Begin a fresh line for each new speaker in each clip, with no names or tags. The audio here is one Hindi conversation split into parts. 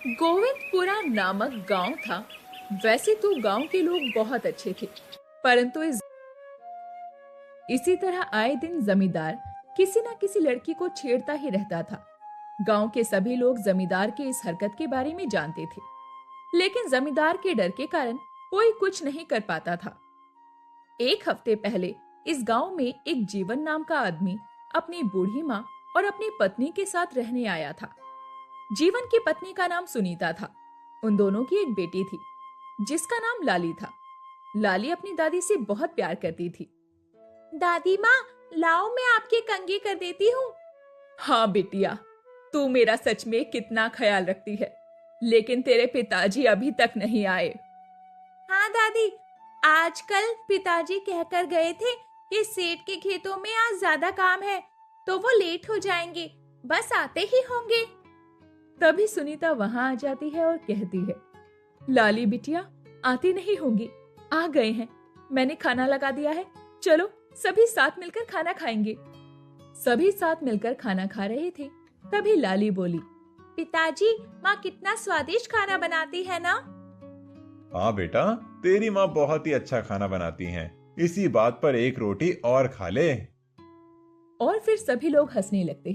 गोविंदपुरा नामक गांव था। वैसे तो गांव के लोग बहुत अच्छे थे, परंतु इसी तरह आए दिन जमींदार किसी न किसी लड़की को छेड़ता ही रहता था। गांव के सभी लोग जमींदार के इस हरकत के बारे में जानते थे, लेकिन जमींदार के डर के कारण कोई कुछ नहीं कर पाता था। एक हफ्ते पहले इस गांव में एक जीवन नाम का आदमी अपनी बूढ़ी माँ और अपनी पत्नी के साथ रहने आया था। जीवन की पत्नी का नाम सुनीता था। उन दोनों की एक बेटी थी जिसका नाम लाली था। लाली अपनी दादी से बहुत प्यार करती थी। दादी माँ, लाओ मैं आपके कंघी कर देती हूँ। हाँ बिटिया, तू मेरा सच में कितना ख्याल रखती है, लेकिन तेरे पिताजी अभी तक नहीं आए। हाँ दादी, आजकल पिताजी कहकर गए थे कि सेठ के खेतों में आज ज्यादा काम है, तो वो लेट हो जाएंगे, बस आते ही होंगे। तभी सुनीता वहां आ जाती है और कहती है, लाली बिटिया, आती नहीं होंगी, आ गए हैं। मैंने खाना लगा दिया है, चलो सभी साथ मिलकर खाना खाएंगे। सभी साथ मिलकर खाना खा रहे थे। तभी लाली बोली, पिताजी, माँ कितना स्वादिष्ट खाना बनाती है ना।
हाँ बेटा, तेरी माँ बहुत ही अच्छा खाना बनाती हैं। इसी बात पर एक रोटी और खा ले।
और फिर सभी लोग हंसने लगते।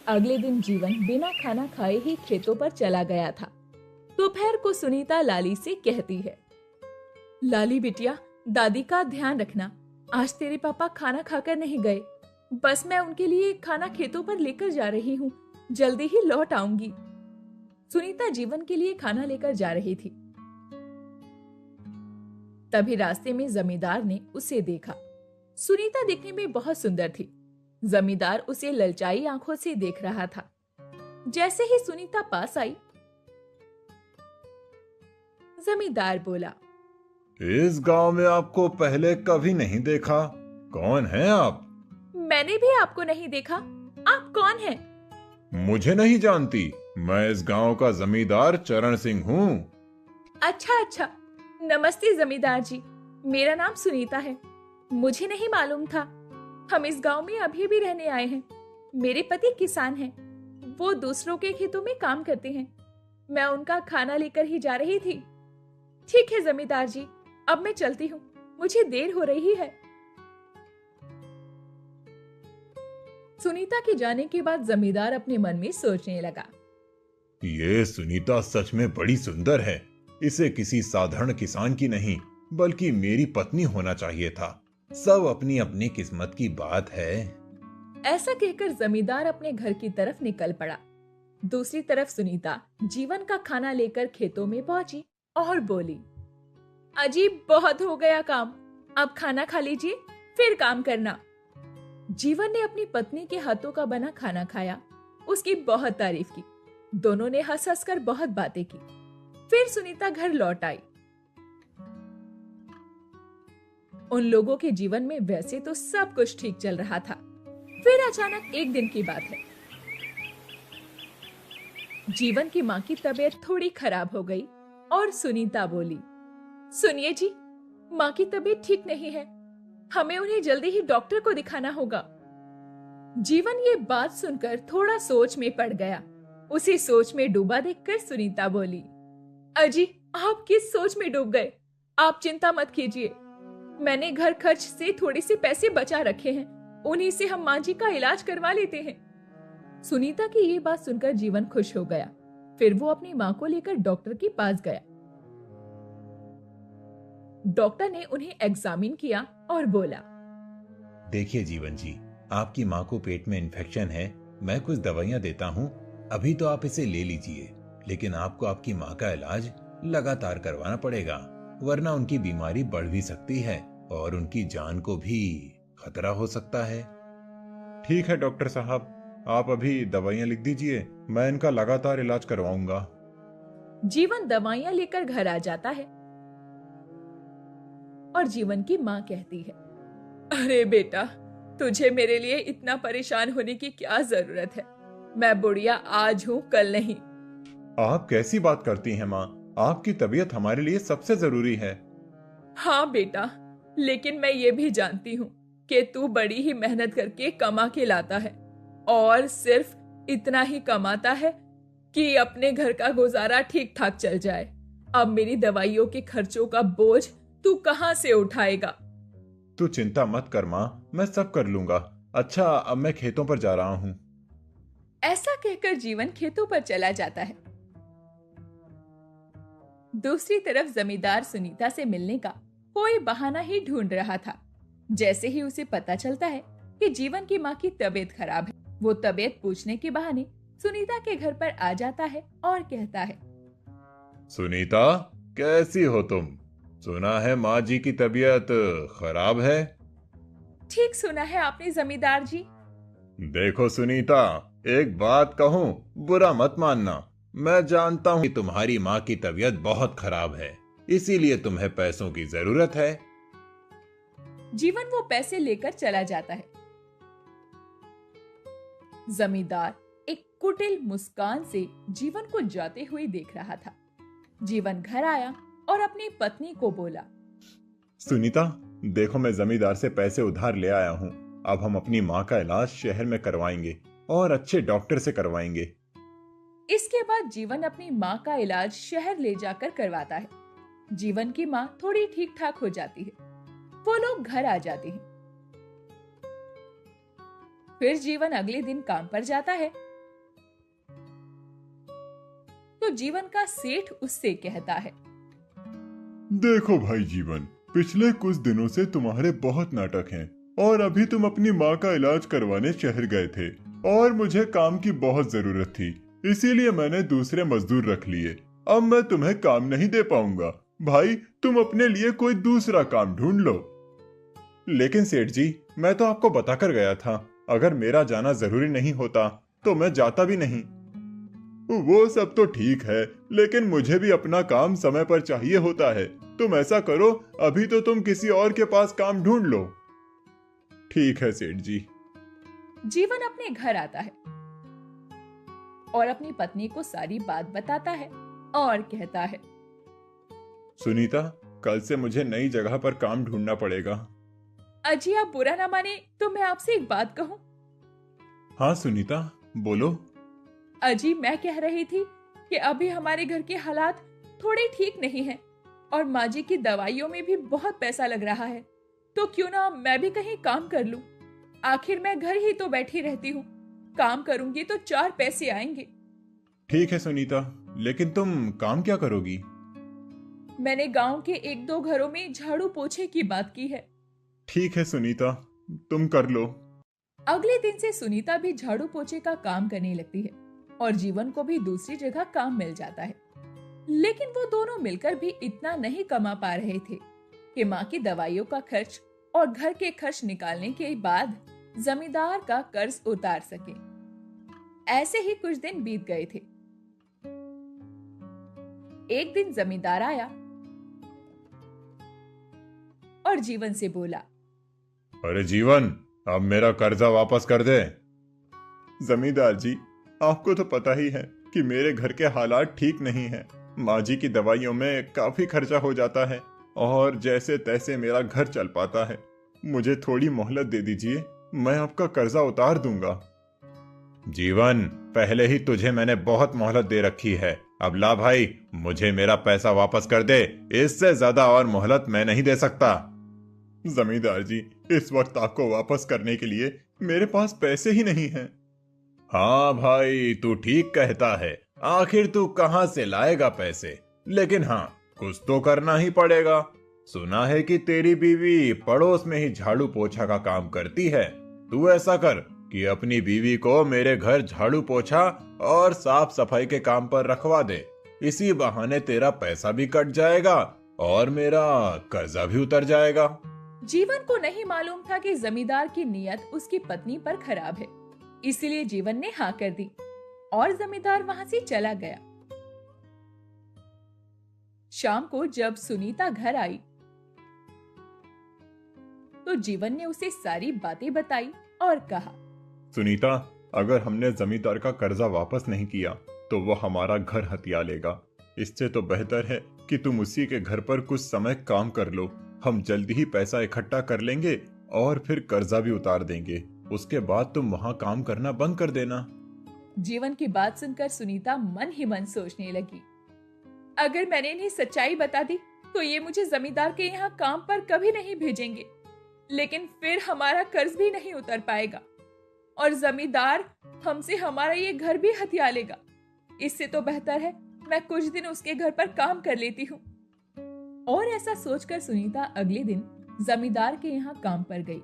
अगले दिन जीवन बिना खाना खाए ही खेतों पर चला गया था। दोपहर को सुनीता लाली से कहती है, लाली बिटिया, दादी का ध्यान रखना। आज तेरे पापा खाना खाकर नहीं गए, बस मैं उनके लिए खाना खेतों पर लेकर जा रही हूँ, जल्दी ही लौट आऊंगी। सुनीता जीवन के लिए खाना लेकर जा रही थी। तभी रास्ते में जमींदार ने उसे देखा। सुनीता दिखने में बहुत सुंदर थी। जमींदार उसे ललचाई आंखों से देख रहा था। जैसे ही सुनीता पास आई, जमींदार बोला,
इस गांव में आपको पहले कभी नहीं देखा। कौन हैं आप?
मैंने भी आपको नहीं देखा। आप कौन हैं?
मुझे नहीं जानती। मैं इस गांव का जमींदार चरण सिंह हूँ।
अच्छा अच्छा, नमस्ते जमींदार जी, मेरा नाम सुनीता है। मुझे नहीं मालूम था। हम इस गांव में अभी भी रहने आए हैं। मेरे पति किसान हैं, वो दूसरों के खेतों में काम करते हैं। मैं उनका खाना लेकर ही जा रही थी। ठीक है जमींदार जी, अब मैं चलती हूँ, मुझे देर हो रही है। सुनीता के जाने के बाद जमींदार अपने मन में सोचने लगा,
ये सुनीता सच में बड़ी सुंदर है। इसे किसी साधारण किसान की नहीं, बल्कि मेरी पत्नी होना चाहिए था। सब अपनी अपनी किस्मत की बात है।
ऐसा कहकर जमींदार अपने घर की तरफ निकल पड़ा। दूसरी तरफ सुनीता जीवन का खाना लेकर खेतों में पहुंची और बोली, अजीब, बहुत हो गया काम, अब खाना खा लीजिए, फिर काम करना। जीवन ने अपनी पत्नी के हाथों का बना खाना खाया, उसकी बहुत तारीफ की। दोनों ने हंस हंस कर बहुत बातें की। फिर सुनीता घर लौट आई। उन लोगों के जीवन में वैसे तो सब कुछ ठीक चल रहा था। फिर अचानक एक दिन की बात है, जीवन की माँ की तबीयत थोड़ी खराब हो गई और सुनीता बोली, सुनिए जी, माँ की तबीयत ठीक नहीं है, हमें उन्हें जल्दी ही डॉक्टर को दिखाना होगा। जीवन ये बात सुनकर थोड़ा सोच में पड़ गया। उसी सोच में डूबा देखकर सुनीता बोली, अजी, आप किस सोच में डूब गए? आप चिंता मत कीजिए, मैंने घर खर्च से थोड़े से पैसे बचा रखे हैं, उन्हीं से हम माँ जी का इलाज करवा लेते हैं। सुनीता की ये बात सुनकर जीवन खुश हो गया। फिर वो अपनी माँ को लेकर डॉक्टर के पास गया। डॉक्टर ने उन्हें एग्जामिन किया और बोला,
देखिए जीवन जी, आपकी माँ को पेट में इन्फेक्शन है। मैं कुछ दवाइयाँ देता हूँ, अभी तो आप इसे ले लीजिए, लेकिन आपको आपकी माँ का इलाज लगातार करवाना पड़ेगा, वरना उनकी बीमारी बढ़ भी सकती है और उनकी जान को भी खतरा हो सकता है। ठीक है डॉक्टर साहब, आप अभी दवाइयाँ लिख दीजिए, मैं इनका लगातार इलाज करवाऊंगा।
जीवन दवाइयाँ लेकर घर आ जाता है और जीवन की माँ कहती है, अरे बेटा, तुझे मेरे लिए इतना परेशान होने की क्या जरूरत है? मैं बुढ़िया आज हूँ, कल नहीं।
आप कैसी बात करती हैं माँ? आपकी तबीयत हमारे लिए सबसे जरूरी है।
हाँ बेटा, लेकिन मैं ये भी जानती हूँ कि तू बड़ी ही मेहनत करके कमा के लाता है और सिर्फ इतना ही कमाता है कि अपने घर का गुजारा ठीक ठाक चल जाए। अब मेरी दवाइयों के खर्चों का बोझ तू कहां से उठाएगा?
तू चिंता मत कर माँ, मैं सब कर लूंगा। अच्छा, अब मैं खेतों पर जा रहा हूँ।
ऐसा कहकर जीवन खेतों पर चला जाता है। दूसरी तरफ जमींदार सुनीता से मिलने का कोई बहाना ही ढूंढ रहा था। जैसे ही उसे पता चलता है कि जीवन की माँ की तबीयत खराब है, वो तबीयत पूछने के बहाने सुनीता के घर पर आ जाता है और कहता है,
सुनीता, कैसी हो तुम? सुना है माँ जी की तबीयत खराब है।
ठीक सुना है आपने जमींदार जी।
देखो सुनीता, एक बात कहूँ, बुरा मत मानना। मैं जानता हूँ कि तुम्हारी माँ की तबीयत बहुत खराब है, इसीलिए तुम्हें पैसों की जरूरत है।
जीवन वो पैसे लेकर चला जाता है। जमींदार एक कुटिल मुस्कान से जीवन को जाते हुए देख रहा था। जीवन घर आया और अपनी पत्नी को बोला,
सुनीता, देखो मैं जमींदार से पैसे उधार ले आया हूँ। अब हम अपनी माँ का इलाज शहर में करवाएंगे और अच्छे डॉक्टर से करवाएंगे।
इसके बाद जीवन अपनी माँ का इलाज शहर ले जाकर करवाता है। जीवन की माँ थोड़ी ठीक ठाक हो जाती है। वो लोग घर आ जाते हैं। फिर जीवन अगले दिन काम पर जाता है तो जीवन का सेठ उससे कहता है,
देखो भाई जीवन, पिछले कुछ दिनों से तुम्हारे बहुत नाटक हैं और अभी तुम अपनी माँ का इलाज करवाने शहर गए थे और मुझे काम की बहुत जरूरत थी, इसीलिए मैंने दूसरे मजदूर रख लिए। अब मैं तुम्हें काम नहीं दे पाऊंगा। भाई, तुम अपने लिए कोई दूसरा काम ढूंढ लो। लेकिन सेठ जी, मैं तो आपको बताकर गया था, अगर मेरा जाना जरूरी नहीं होता तो मैं जाता भी नहीं। वो सब तो ठीक है, लेकिन मुझे भी अपना काम समय पर चाहिए होता है। तुम ऐसा करो, अभी तो तुम किसी और के पास काम ढूंढ लो। ठीक है सेठ जी।
जीवन अपने घर आता है और अपनी पत्नी को सारी बात बताता है और कहता है,
सुनीता, कल से मुझे नई जगह पर काम ढूंढना पड़ेगा।
अजी, आप बुरा ना माने तो मैं आपसे एक बात कहूं?
हाँ सुनीता, बोलो।
अजी, मैं कह रही थी कि अभी हमारे घर के हालात थोड़े ठीक नहीं हैं और माँ जी की दवाइयों में भी बहुत पैसा लग रहा है, तो क्यों ना मैं भी कहीं काम कर लूं। आखिर मैं घर ही तो बैठी रहती हूँ, काम करूंगी तो 4 पैसे आएंगे।
ठीक है सुनीता, लेकिन तुम काम क्या करोगी?
मैंने गांव के 1-2 घरों में झाड़ू पोछे की बात की है।
ठीक है सुनीता, तुम कर लो।
अगले दिन से सुनीता भी झाड़ू पोछे का काम करने लगती है और जीवन को भी दूसरी जगह काम मिल जाता है। लेकिन वो दोनों मिलकर भी इतना नहीं कमा पा रहे थे कि माँ की दवाइयों का खर्च और घर के खर्च निकालने के बाद जमींदार का कर्ज उतार सके। ऐसे ही कुछ दिन बीत गए थे। एक दिन जमींदार आया और जीवन से बोला,
अरे जीवन, अब मेरा कर्जा वापस कर दे। जमींदार जी, आपको तो पता ही है कि मेरे घर के हालात ठीक नहीं हैं। माँ जी की दवाइयों में काफी खर्चा हो जाता है और जैसे तैसे मेरा घर चल पाता है। मुझे थोड़ी मोहलत दे दीजिए, मैं आपका कर्जा उतार दूंगा। जीवन, पहले ही तुझे मैंने बहुत मोहलत दे रखी है। अब ला भाई, मुझे मेरा पैसा वापस कर दे। इससे ज्यादा और मोहलत मैं नहीं दे सकता। जमींदार जी, इस वक्त आपको वापस करने के लिए मेरे पास पैसे ही नहीं हैं। हाँ भाई, तू ठीक कहता है। आखिर तू कहाँ से लाएगा पैसे? लेकिन हाँ, कुछ तो करना ही पड़ेगा। सुना है कि तेरी बीवी पड़ोस में ही झाड़ू पोछा का काम करती है। तू ऐसा कर कि अपनी बीवी को मेरे घर झाड़ू पोछा और साफ सफाई के काम पर रखवा दे। इसी बहाने तेरा पैसा भी कट जाएगा और मेरा कर्जा भी उतर जाएगा।
जीवन को नहीं मालूम था कि जमींदार की नीयत उसकी पत्नी पर खराब है, इसलिए जीवन ने हाँ कर दी और जमींदार वहां से चला गया। शाम को जब सुनीता घर आई तो जीवन ने उसे सारी बातें बताई और कहा,
सुनीता, अगर हमने जमींदार का कर्जा वापस नहीं किया तो वो हमारा घर हथिया लेगा। इससे तो बेहतर है कि तुम उसी के घर पर कुछ समय काम कर लो। हम जल्दी ही पैसा इकट्ठा कर लेंगे और फिर कर्जा भी उतार देंगे। उसके बाद तुम वहां काम करना बंद कर देना।
जीवन की बात सुनकर सुनीता मन ही मन सोचने लगी, अगर मैंने इन्हें सच्चाई बता दी तो ये मुझे जमींदार के यहाँ काम पर कभी नहीं भेजेंगे, लेकिन फिर हमारा कर्ज भी नहीं उतर पाएगा और जमींदार हमसे हमारा ये घर भी हथिया लेगा। इससे तो बेहतर है मैं कुछ दिन उसके घर पर काम कर लेती हूँ। और ऐसा सोचकर सुनीता अगले दिन जमींदार के यहाँ काम पर गई।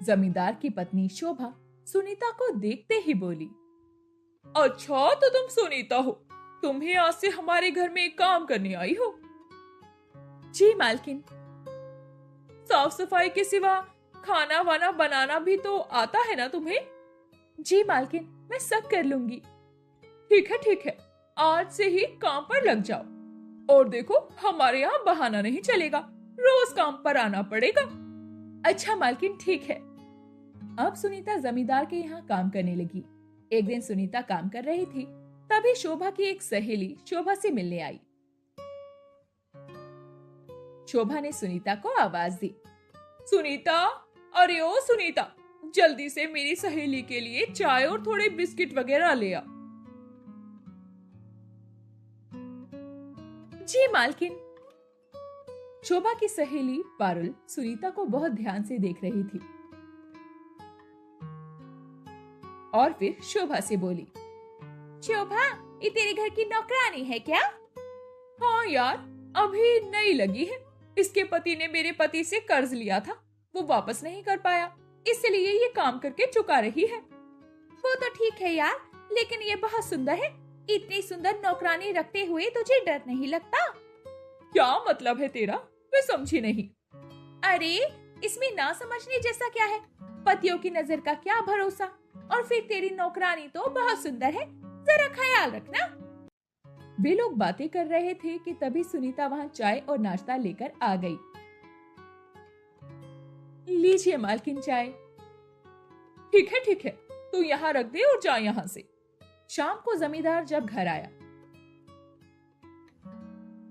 जमींदार की पत्नी शोभा सुनीता को देखते ही बोली, अच्छा तो तुम सुनीता हो, तुम ही आज से हमारे घर में काम करने आई हो? जी मालकिन। साफ सफाई के सिवा खाना वाना बनाना भी तो आता है ना तुम्हें? जी मालकिन, मैं सब कर लूंगी। ठीक है, आज से ही काम पर लग जाओ और देखो हमारे यहाँ बहाना नहीं चलेगा, रोज काम पर आना पड़ेगा। अच्छा मालकिन, ठीक है। अब सुनीता जमींदार के यहाँ काम करने लगी। एक दिन सुनीता काम कर रही थी, तभी शोभा की एक सहेली शोभा से मिलने आई। शोभा ने सुनीता को आवाज दी, सुनीता, अरे ओ सुनीता, जल्दी से मेरी सहेली के लिए चाय और थोड़े बिस्किट वगैरह ले आ। जी मालकिन। शोभा की सहेली पारुल सुनीता को बहुत ध्यान से देख रही थी और फिर शोभा से बोली, शोभा, ये तेरे घर की नौकरानी है क्या? हाँ यार, अभी नई लगी है। इसके पति ने मेरे पति से कर्ज लिया था, वो वापस नहीं कर पाया, इसलिए ये काम करके चुका रही है। वो तो ठीक है यार, लेकिन ये बहुत सुंदर है। इतनी सुंदर नौकरानी रखते हुए तुझे डर नहीं लगता? क्या मतलब है तेरा? मैं समझी नहीं। अरे इसमें ना समझने जैसा क्या है? पतियों की नजर का क्या भरोसा, और फिर तेरी नौकरानी तो बहुत सुंदर है, जरा ख्याल रखना। वे लोग बातें कर रहे थे कि तभी सुनीता वहाँ चाय और नाश्ता लेकर आ गई। लीजिए मालकिन चाय। ठीक है, तू यहाँ रख दे और जा यहाँ से। शाम को जमींदार जब घर आया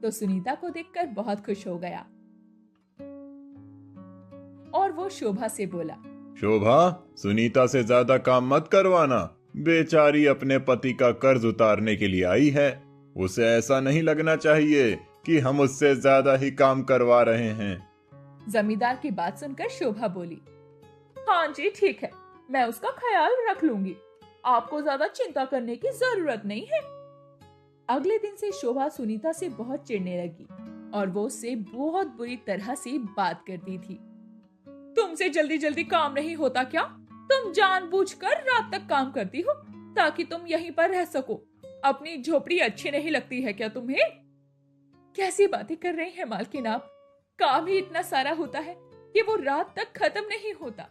तो सुनीता को देखकर बहुत खुश हो गया और वो शोभा से बोला,
शोभा, सुनीता से ज्यादा काम मत करवाना, बेचारी अपने पति का कर्ज उतारने के लिए आई है। उसे ऐसा नहीं लगना चाहिए कि हम उससे ज्यादा ही काम करवा रहे हैं।
जमींदार की बात सुनकर शोभा बोली, हाँ जी ठीक है, मैं उसका ख्याल रख लूंगी, आपको ज्यादा चिंता करने की जरूरत नहीं है। अगले दिन से शोभा सुनीता से बहुत चिढ़ने लगी और वो उससे बहुत बुरी तरह से बात करती थी। तुमसे जल्दी जल्दी काम नहीं होता क्या? तुम जानबूझकर रात तक काम करती हो ताकि तुम यहीं पर रह सको। अपनी झोपड़ी अच्छी नहीं लगती है क्या तुम्हें? कैसी बातें कर रही हैं मालकिन आप? काम ही इतना सारा होता है कि वो रात तक खत्म नहीं होता।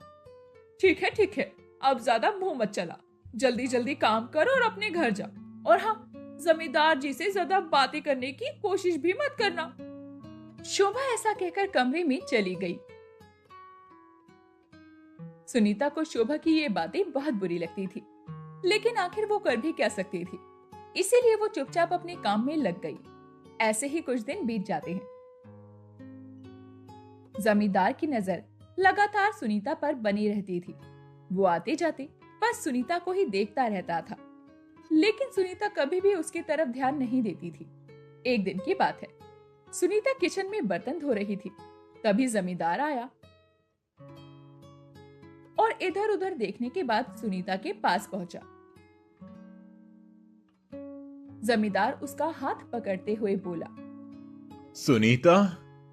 ठीक है, अब ज्यादा मुंह मत चला, जल्दी जल्दी काम कर और अपने घर जा। और हाँ, जमींदार जी से ज्यादा बातें करने की कोशिश भी मत करना। शोभा ऐसा कहकर कमरे में चली गई। सुनीता को शोभा की ये बातें बहुत बुरी लगती थी, लेकिन आखिर वो कर भी क्या सकती थी, इसीलिए वो चुपचाप अपने काम में लग गई। ऐसे ही कुछ दिन बीत जाते हैं। जमींदार की नजर लगातार सुनीता पर बनी रहती थी। वो आते जाते बस सुनीता को ही देखता रहता था, लेकिन सुनीता कभी भी उसकी तरफ ध्यान नहीं देती थी। एक दिन की बात है, सुनीता किचन में बर्तन धो रही थी, तभी जमींदार आया और इधर उधर देखने के बाद सुनीता के पास पहुंचा। जमींदार उसका हाथ पकड़ते हुए बोला,
सुनीता,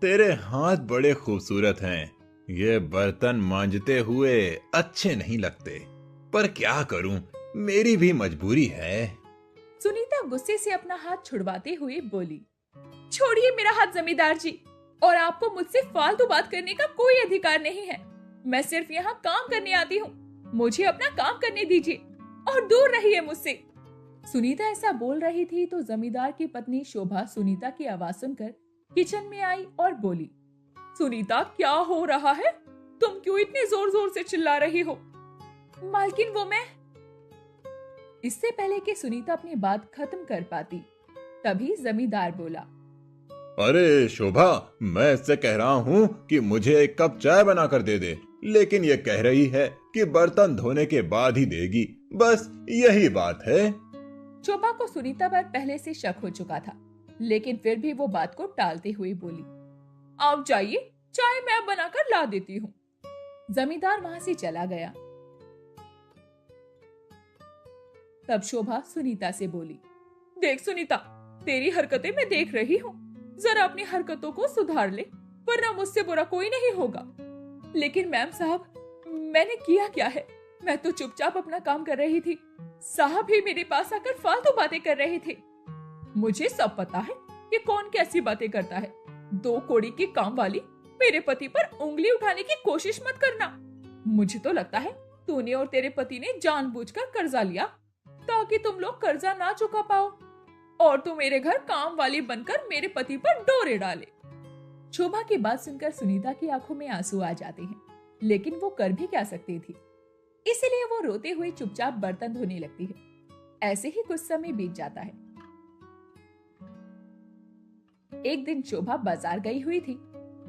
तेरे हाथ बड़े खूबसूरत हैं। ये बर्तन मांजते हुए अच्छे नहीं लगते, पर क्या करूं, मेरी भी मजबूरी है।
सुनीता गुस्से से अपना हाथ छुड़वाते हुए बोली, छोड़िए मेरा हाथ जमींदार जी, और आपको मुझसे फालतू बात करने का कोई अधिकार नहीं है। मैं सिर्फ यहाँ काम करने आती हूँ, मुझे अपना काम करने दीजिए और दूर रहिए मुझसे। सुनीता ऐसा बोल रही थी तो जमींदार की पत्नी शोभा सुनीता की आवाज सुनकर किचन में आई और बोली, सुनीता, क्या हो रहा है? तुम क्यों इतने जोर जोर से चिल्ला रही हो? मालकिन, वो मैं। इससे पहले कि सुनीता अपनी बात खत्म कर पाती, तभी जमींदार बोला,
अरे शोभा, मैं इससे कह रहा हूँ कि मुझे एक कप चाय बना कर दे दे। लेकिन ये कह रही है कि बर्तन धोने के बाद ही देगी। बस यही बात है।
शोभा को सुनीता पर पहले से शक हो चुका था, लेकिन फिर भी वो बात को टालते हुए बोली, आप जाइए, चाय मैं बनाकर ला देती हूँ। जमींदार वहां से चला गया। तब शोभा सुनीता से बोली, देख सुनीता, तेरी हरकतें मैं देख रही हूँ, जरा अपनी हरकतों को सुधार ले, वरना मुझसे बुरा कोई नहीं होगा। लेकिन मैम साहब, मैंने किया क्या है? मैं तो चुपचाप अपना काम कर रही थी। साहब ही मेरे पास आकर फालतू बातें कर रहे थे। मुझे सब पता है कि कौन कैसी बातें करता है। 2 कौड़ी की काम वाली मेरे पति पर उंगली उठाने की कोशिश मत करना। मुझे तो लगता है तूने और तेरे पति ने जानबूझकर कर्जा लिया ताकि तुम लोग कर्जा ना चुका पाओ, और तू मेरे घर काम वाली बनकर मेरे पति पर डोरे डाले। शोभा की बात सुनकर सुनीता की आंखों में आंसू आ जाते हैं, लेकिन वो कर भी क्या सकती थी, इसलिए वो रोते हुए चुपचाप बर्तन धोने लगती है। ऐसे ही कुछ समय बीत जाता है। एक दिन शोभा बाजार गई हुई थी,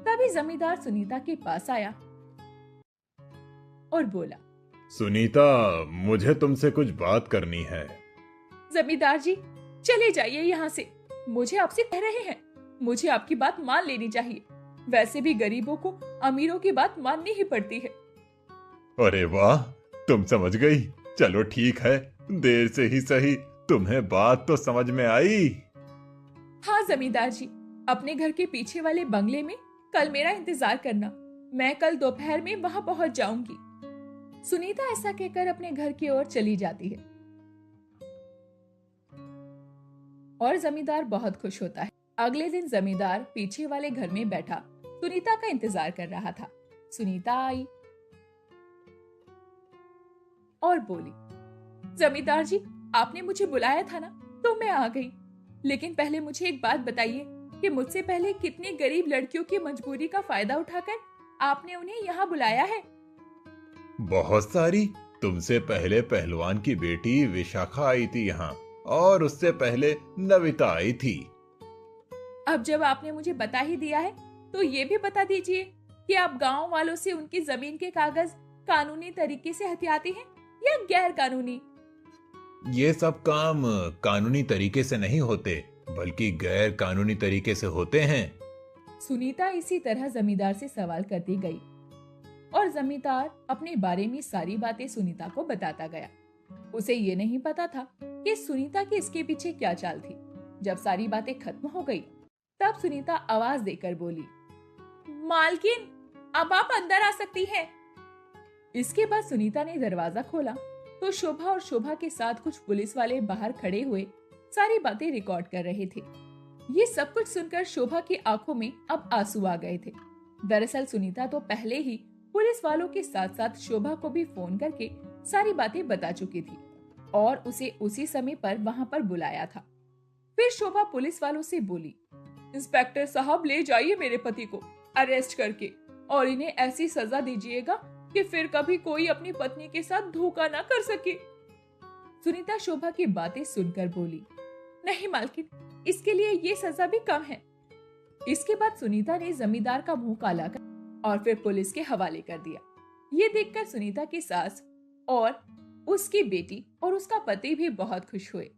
तभी जमींदार सुनीता के पास आया और बोला,
सुनीता, मुझे तुमसे कुछ बात करनी है।
जमींदार जी, चले जाइए यहाँ से। मुझे आपसे कह रहे हैं, मुझे आपकी बात मान लेनी चाहिए। वैसे भी गरीबों को अमीरों की बात माननी ही पड़ती है।
अरे वाह, तुम समझ गई। चलो ठीक है, देर से ही सही, तुम्हें बात तो समझ में आई।
हाँ जमींदार जी, अपने घर के पीछे वाले बंगले में कल मेरा इंतजार करना। मैं कल दोपहर में वहां पहुंच जाऊंगी। सुनीता ऐसा कहकर अपने घर की ओर चली जाती है और जमींदार बहुत खुश होता है। अगले दिन जमींदार पीछे वाले घर में बैठा सुनीता का इंतजार कर रहा था। सुनीता आई और बोली, जमींदार जी, आपने मुझे बुलाया था ना, तो मैं आ गई। लेकिन पहले मुझे एक बात बताइए कि मुझसे पहले कितनी गरीब लड़कियों की मजबूरी का फायदा उठाकर आपने उन्हें यहाँ बुलाया है?
बहुत सारी। तुमसे पहले पहलवान की बेटी विशाखा आई थी यहाँ, और उससे पहले नविता आई थी।
अब जब आपने मुझे बता ही दिया है, तो ये भी बता दीजिए कि आप गांव वालों से उनकी जमीन के कागज कानूनी तरीके से हथियाते हैं या गैर कानूनी?
ये सब काम कानूनी तरीके से नहीं होते, बल्कि गैर कानूनी तरीके से होते हैं।
सुनीता इसी तरह जमींदार से सवाल करती गई और जमींदार अपने बारे में सारी बातें सुनीता को बताता गया। उसे ये नहीं पता था कि सुनीता की इसके पीछे क्या चाल थी। जब सारी बातें खत्म हो गई, तब सुनीता आवाज देकर बोली, मालकिन, अब आप अंदर आ सकती हैं। इसके बाद सुनीता ने दरवाजा खोला तो शोभा और शोभा के साथ कुछ पुलिस वाले बाहर खड़े हुए सारी बातें रिकॉर्ड कर रहे थे। ये सब कुछ सुनकर शोभा की आंखों में अब आंसू आ गए थे। दरअसल सुनीता तो पहले ही पुलिस वालों के साथ साथ शोभा को भी फोन करके सारी बातें बता चुकी थी और उसे उसी समय पर वहां पर बुलाया था। फिर शोभा पुलिस वालों से बोली, इंस्पेक्टर साहब, ले जाइए मेरे पति को अरेस्ट करके, और इन्हें ऐसी सजा दीजिएगा कि फिर कभी कोई अपनी पत्नी के साथ धोखा ना कर सके। सुनीता शोभा की बातें सुनकर बोली, नहीं मालकिन, इसके लिए ये सजा भी कम है। इसके बाद सुनीता ने जमींदार का मुंह काला कर और फिर पुलिस के हवाले कर दिया। ये देखकर सुनीता की सास और उसकी बेटी और उसका पति भी बहुत खुश हुए।